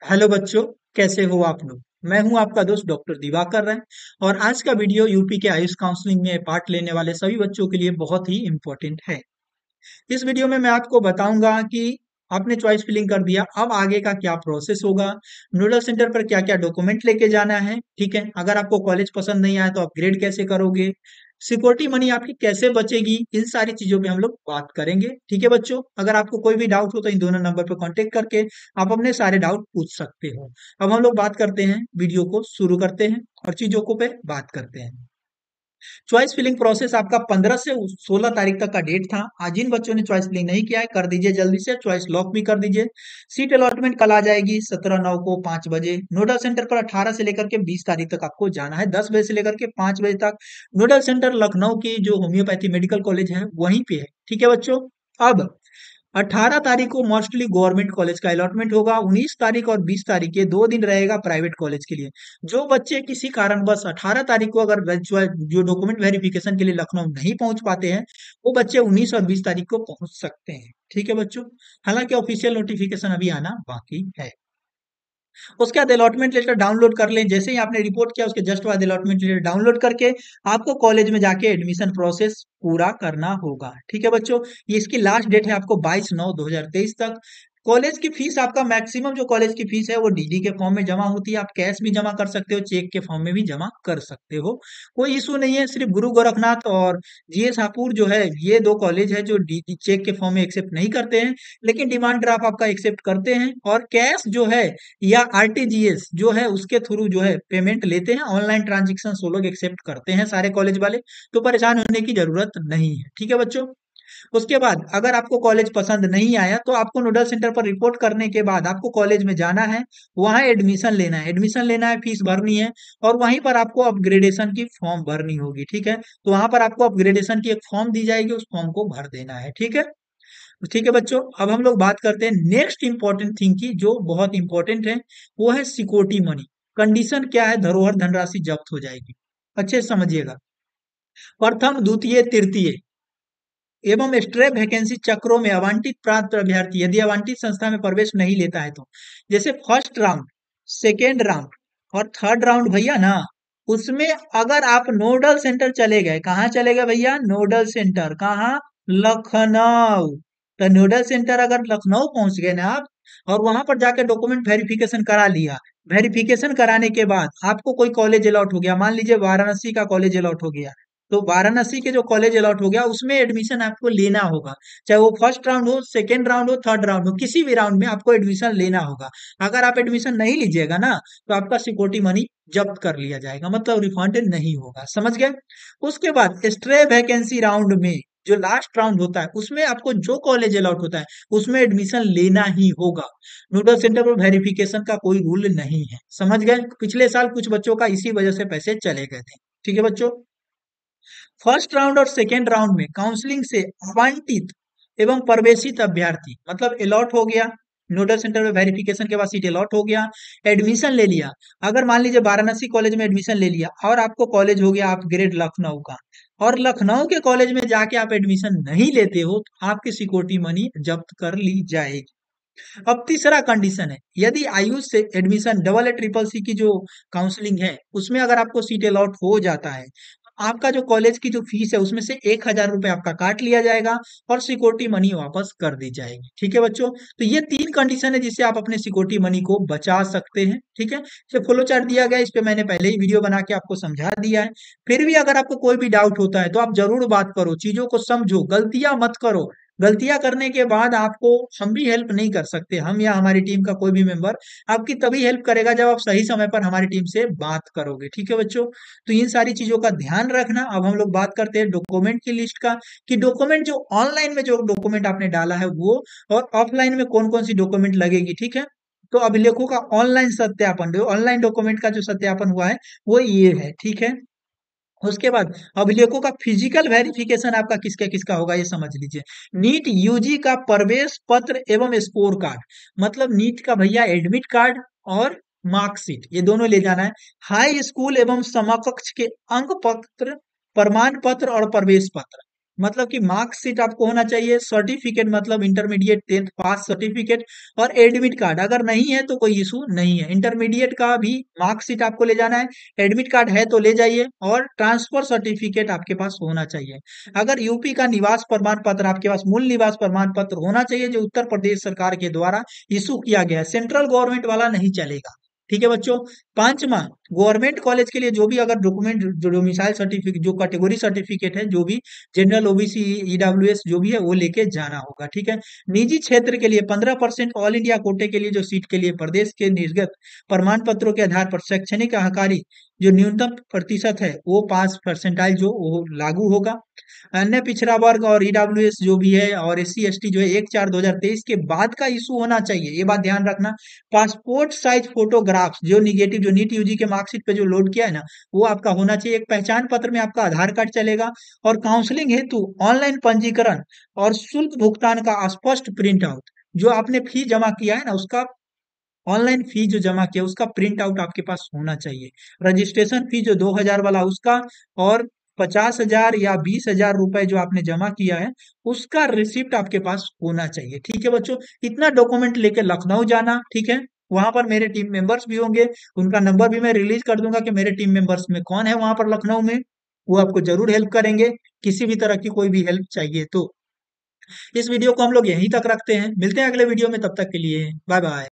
Hello बच्चों, कैसे हो आप लोग। मैं हूं आपका दोस्त डॉक्टर दिवाकर राय। और आज का वीडियो यूपी के आयुष काउंसलिंग में पार्ट लेने वाले सभी बच्चों के लिए बहुत ही इम्पोर्टेंट है। इस वीडियो में मैं आपको बताऊंगा कि आपने चॉइस फिलिंग कर दिया, अब आगे का क्या प्रोसेस होगा, नोडल सेंटर पर क्या क्या डॉक्यूमेंट लेके जाना है। ठीक है, अगर आपको कॉलेज पसंद नहीं आया तो अपग्रेड कैसे करोगे, सिक्योरिटी मनी आपकी कैसे बचेगी, इन सारी चीजों पे हम लोग बात करेंगे। ठीक है बच्चों, अगर आपको कोई भी डाउट हो तो इन दोनों नंबर पर कांटेक्ट करके आप अपने सारे डाउट पूछ सकते हो। अब हम लोग बात करते हैं, वीडियो को शुरू करते हैं और चीजों को पे बात करते हैं। चॉइस फिलिंग प्रोसेस आपका 15 से 16 तारीख तक का डेट था। आज जिन बच्चों ने चॉइस फिलिंग नहीं किया है कर दीजिए जल्दी से, चॉइस लॉक भी कर दीजिए। सीट अलॉटमेंट कल आ जाएगी 17/9 को 5 बजे। नोडल सेंटर पर 18 से लेकर के 20 तारीख तक आपको जाना है, 10 बजे से लेकर के 5 बजे तक। नोडल सेंटर लखनऊ की जो होम्योपैथी मेडिकल कॉलेज है वहीं पे है। ठीक है बच्चों। अब 18 तारीख को मोस्टली गवर्नमेंट कॉलेज का अलॉटमेंट होगा। 19 तारीख और 20 तारीख ये 2 दिन रहेगा प्राइवेट कॉलेज के लिए। जो बच्चे किसी कारणवश 18 तारीख को अगर जो डॉक्यूमेंट वेरिफिकेशन के लिए लखनऊ नहीं पहुंच पाते हैं, वो बच्चे 19 और 20 तारीख को पहुंच सकते हैं। ठीक है बच्चों, हालांकि ऑफिशियल नोटिफिकेशन अभी आना बाकी है। उसके बाद अलॉटमेंट लेटर डाउनलोड कर लें। जैसे ही आपने रिपोर्ट किया उसके जस्ट बाद अलॉटमेंट लेटर डाउनलोड करके आपको कॉलेज में जाके एडमिशन प्रोसेस पूरा करना होगा। ठीक है बच्चों, ये इसकी लास्ट डेट है आपको 22/9/2023 तक। कॉलेज की फीस आपका मैक्सिमम जो कॉलेज की फीस है वो डीडी के फॉर्म में जमा होती है। आप कैश भी जमा कर सकते हो, चेक के फॉर्म में भी जमा कर सकते हो, कोई इशू नहीं है। सिर्फ गुरु गोरखनाथ और जीएस हापुड़ जो है ये दो कॉलेज है जो डीडी चेक के फॉर्म में एक्सेप्ट नहीं करते हैं, लेकिन डिमांड ड्राफ्ट आपका एक्सेप्ट करते हैं। और कैश जो है या आरटीजीएस जो है उसके थ्रू जो है पेमेंट लेते हैं। ऑनलाइन ट्रांजेक्शन वो लोग एक्सेप्ट करते हैं सारे कॉलेज वाले, तो परेशान होने की जरूरत नहीं है। ठीक है बच्चों। उसके बाद अगर आपको कॉलेज पसंद नहीं आया तो आपको नोडल सेंटर पर रिपोर्ट करने के बाद आपको कॉलेज में जाना है, वहां एडमिशन लेना है। एडमिशन लेना है, फीस भरनी है और वहीं पर आपको अपग्रेडेशन की फॉर्म भरनी होगी। ठीक है, तो वहां पर आपको अपग्रेडेशन की एक फॉर्म दी जाएगी, उस फॉर्म को भर देना है। ठीक है। तो ठीक है बच्चों, अब हम लोग बात करते हैं नेक्स्ट इंपॉर्टेंट थिंग की जो बहुत इंपॉर्टेंट है, वो है सिक्योरिटी मनी। कंडीशन क्या है, धरोहर धनराशि जब्त हो जाएगी। अच्छे से समझिएगा। प्रथम द्वितीय तृतीय एवं स्ट्रे वैकेंसी चक्रों में आवंटित प्राप्त अभ्यर्थी यदि आवंटित संस्था में प्रवेश नहीं लेता है तो, जैसे फर्स्ट राउंड, सेकेंड राउंड और थर्ड राउंड भैया ना, उसमें अगर आप नोडल सेंटर चले गए, कहाँ चले गए भैया, नोडल सेंटर कहाँ, लखनऊ। तो नोडल सेंटर अगर लखनऊ पहुंच गए ना आप, और वहां पर जाकर डॉक्यूमेंट वेरिफिकेशन करा लिया, वेरिफिकेशन कराने के बाद आपको कोई कॉलेज अलॉट हो गया, मान लीजिए वाराणसी का कॉलेज अलॉट हो गया, तो वाराणसी के जो कॉलेज अलॉट हो गया उसमें एडमिशन आपको लेना होगा। चाहे वो फर्स्ट राउंड हो, सेकेंड राउंड हो, थर्ड राउंड हो, किसी भी राउंड में आपको एडमिशन लेना होगा। अगर आप एडमिशन नहीं लीजिएगा ना तो आपका सिक्योरिटी मनी जब्त कर लिया जाएगा, मतलब रिफंड नहीं होगा। समझ गए। उसके बाद स्ट्रे वैकेंसी राउंड में, जो लास्ट राउंड होता है उसमें आपको जो कॉलेज अलॉट होता है उसमें एडमिशन लेना ही होगा। नोडल सेंटर पर वेरिफिकेशन का कोई रूल नहीं है। समझ गए। पिछले साल कुछ बच्चों का इसी वजह से पैसे चले गए थे। ठीक है बच्चों। फर्स्ट राउंड और सेकेंड राउंड में काउंसलिंग से आवंटित एवं प्रवेशित अभ्यर्थी, मतलब अलॉट हो गया, नोडल सेंटर में वेरिफिकेशन के बाद सीट अलॉट हो गया, एडमिशन ले लिया। अगर मान लीजिए वाराणसी कॉलेज में एडमिशन ले लिया और आपको कॉलेज हो गया अपग्रेड लखनऊ का, और लखनऊ के कॉलेज में जाके आप एडमिशन नहीं लेते हो तो आपकी सिक्योरिटी मनी जब्त कर ली जाएगी। अब तीसरा कंडीशन है, यदि आयुष से admission double A triple C की जो काउंसलिंग है उसमें अगर आपको सीट अलॉट हो जाता है, तो आपका जो कॉलेज की जो फीस है उसमें से 1,000 रुपए आपका काट लिया जाएगा और सिक्योरिटी मनी वापस कर दी जाएगी। ठीक है बच्चों, तो ये तीन कंडीशन है जिससे आप अपने सिक्योरिटी मनी को बचा सकते हैं। ठीक है, इसे फ्लो चार्ट दिया गया है, इस पे मैंने पहले ही वीडियो बना के आपको समझा दिया है। फिर भी अगर आपको कोई भी डाउट होता है तो आप जरूर बात करो, चीजों को समझो, गलतियां मत करो। गलतियां करने के बाद आपको हम भी हेल्प नहीं कर सकते, हम या हमारी टीम का कोई भी मेंबर आपकी तभी हेल्प करेगा जब आप सही समय पर हमारी टीम से बात करोगे। ठीक है बच्चों, तो इन सारी चीजों का ध्यान रखना। अब हम लोग बात करते हैं डॉक्यूमेंट की लिस्ट का, कि डॉक्यूमेंट जो ऑनलाइन में जो डॉक्यूमेंट आपने डाला है वो, और ऑफलाइन में कौन कौन सी डॉक्यूमेंट लगेगी। ठीक है, तो अभिलेखों का ऑनलाइन सत्यापन, जो ऑनलाइन डॉक्यूमेंट का जो सत्यापन हुआ है वो ये है। ठीक है। उसके बाद अभिलेखों का फिजिकल वेरिफिकेशन आपका किसका किसका होगा ये समझ लीजिए। नीट यूजी का प्रवेश पत्र एवं स्कोर कार्ड, मतलब नीट का भैया एडमिट कार्ड और मार्कशीट, ये दोनों ले जाना है। हाई स्कूल एवं समकक्ष के अंक पत्र, प्रमाण पत्र और प्रवेश पत्र, मतलब कि मार्कशीट आपको होना चाहिए, सर्टिफिकेट मतलब इंटरमीडिएट 10th पास सर्टिफिकेट, और एडमिट कार्ड अगर नहीं है तो कोई इशू नहीं है। इंटरमीडिएट का भी मार्कशीट आपको ले जाना है, एडमिट कार्ड है तो ले जाइए, और ट्रांसफर सर्टिफिकेट आपके पास होना चाहिए। अगर यूपी का निवास प्रमाण पत्र आपके पास, मूल निवास प्रमाण पत्र होना चाहिए जो उत्तर प्रदेश सरकार के द्वारा इशू किया गया है, सेंट्रल गवर्नमेंट वाला नहीं चलेगा। ठीक है बच्चों। पांचवा, गवर्नमेंट कॉलेज के लिए जो भी अगर डॉक्यूमेंट, जो डोमिसाइल सर्टिफिकेट, जो कैटेगरी सर्टिफिकेट है, जो भी जनरल, ओबीसी, ईडब्ल्यूएस जो भी है वो लेके जाना होगा। ठीक है। निजी क्षेत्र के लिए 15% ऑल इंडिया कोटे के लिए जो सीट के लिए प्रदेश के निर्गत प्रमाण पत्रों के आधार पर शैक्षणिक अहकारी जो न्यूनतम प्रतिशत है वो 5% जो वो लागू होगा। अन्य पिछड़ा वर्ग और ईडब्ल्यूएस जो भी है और एससी एसटी जो है 1/4/2023 के बाद का इशू होना चाहिए, ये बात ध्यान रखना। पासपोर्ट साइज फोटोग्राफ्स जो निगेटिव, जो नीट यूजी के मार्कशीट पे जो लोड किया है ना, वो आपका होना चाहिए। एक पहचान पत्र में आपका आधार कार्ड चलेगा, और काउंसलिंग हेतु ऑनलाइन पंजीकरण और शुल्क भुगतान का स्पष्ट प्रिंट आउट, जो आपने फी जमा किया है ना उसका, ऑनलाइन फी जो जमा किया उसका प्रिंट आउट आपके पास होना चाहिए। रजिस्ट्रेशन फी जो 2,000 वाला उसका, और 50,000 या 20,000 रुपए जो आपने जमा किया है उसका रिसिप्ट आपके पास होना चाहिए। ठीक है बच्चों। इतना डॉक्यूमेंट लेके लखनऊ जाना। ठीक है। वहां पर मेरे टीम मेंबर्स भी होंगे, उनका नंबर भी मैं रिलीज कर दूंगा कि मेरे टीम मेंबर्स में कौन है वहां पर लखनऊ में, वो आपको जरूर हेल्प करेंगे किसी भी तरह की कोई भी हेल्प चाहिए तो। इस वीडियो को हम लोग यहीं तक रखते हैं, मिलते हैं अगले वीडियो में, तब तक के लिए बाय बाय।